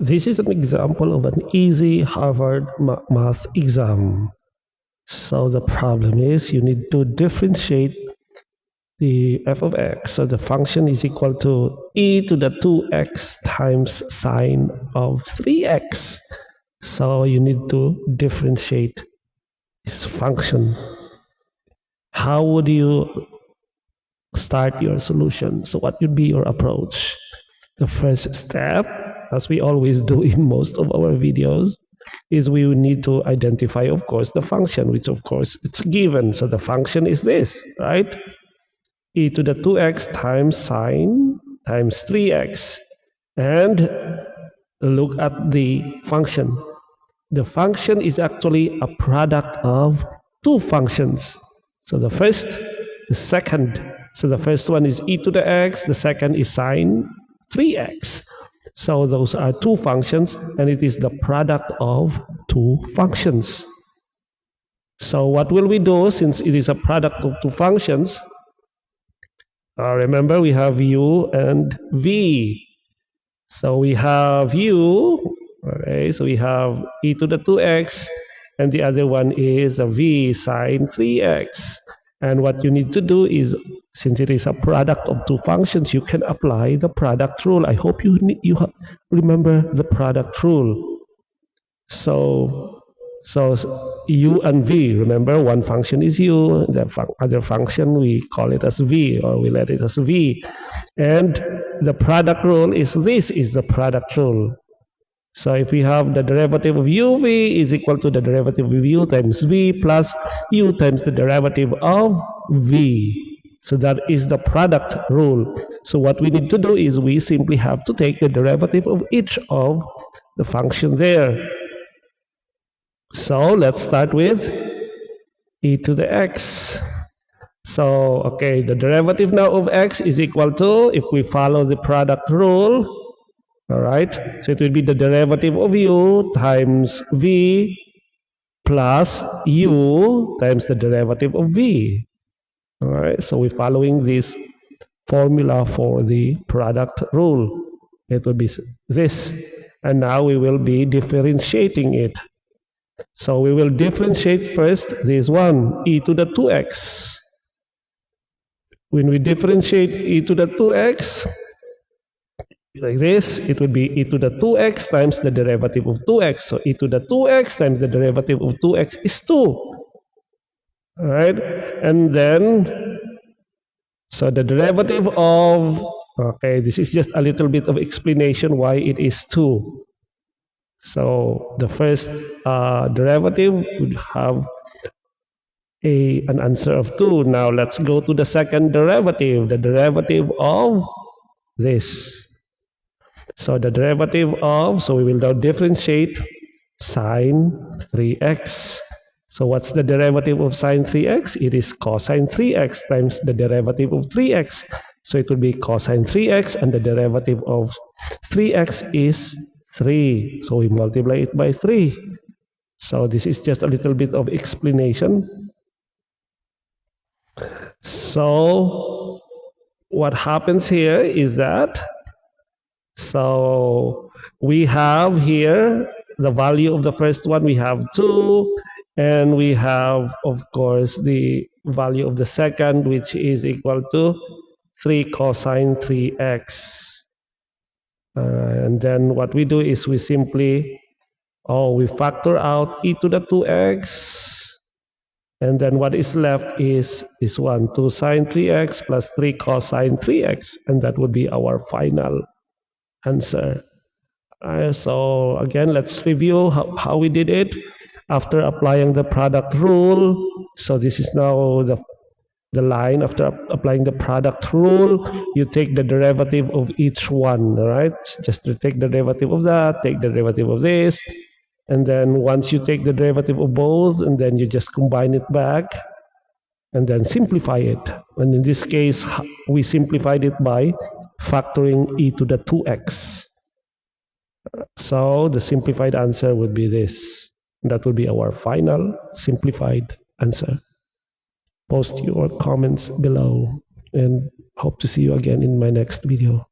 This is an example of an easy Harvard math exam. So the problem is you need to differentiate the f of x. So the function is equal to e to the 2x times sine of 3x. So you need to differentiate this function. How would you start your solution? So what would be your approach? The first step, as we always do in most of our videos, is we need to identify, of course, the function, which of course it's given. So the function is this, right? E to the 2x times sine times 3x. And look at the function. The function is actually a product of two functions. So the first, the second. So the first one is e to the x, the second is sine 3x. So those are two functions, and it is the product of two functions. So what will we do since it is a product of two functions? Remember, we have u and v. So we have u, okay, so we have e to the 2x, and the other one is a v sine 3x. And what you need to do is, since it is a product of two functions, you can apply the product rule. I hope you remember the product rule. So u and v, remember, one function is u, the other function we call it as v, or we let it as v. And the product rule is, this is the product rule. So if we have the derivative of uv is equal to the derivative of u times v plus u times the derivative of v. So that is the product rule. So what we need to do is we simply have to take the derivative of each of the function there. So let's start with e to the x. So, okay, the derivative now of x is equal to, if we follow the product rule, all right, so it will be the derivative of u times v plus u times the derivative of v. All right, so we're following this formula for the product rule. It will be this. And now we will be differentiating it. So we will differentiate first this one, e to the 2x. When we differentiate e to the 2x, like this, it would be e to the 2x times the derivative of 2x. So e to the 2x times the derivative of 2x is 2. All right, and then, so the derivative of, okay, this is just a little bit of explanation why it is 2. So the first derivative would have an answer of 2. Now let's go to the second derivative, the derivative of this. So the derivative of, so we will now differentiate sine 3x. So what's the derivative of sine 3x? It is cosine 3x times the derivative of 3x. So it will be cosine 3x, and the derivative of 3x is 3. So we multiply it by 3. So this is just a little bit of explanation. So what happens here is that, so we have here the value of the first one, we have 2, and we have, of course, the value of the second, which is equal to 3 cosine 3x. And then what we do is we simply, we factor out e to the 2x, and then what is left is this one, 2 sine 3x plus 3 cosine 3x, and that would be our final answer. So again, let's review how we did it after applying the product rule. So this is now the line after applying the product rule. You take the derivative of each one, all right? Just to take the derivative of that, take the derivative of this, and then once you take the derivative of both, and then you just combine it back and then simplify it. And in this case, we simplified it by factoring e to the 2x. So the simplified answer would be this. That would be our final simplified answer. Post your comments below, and hope to see you again in my next video.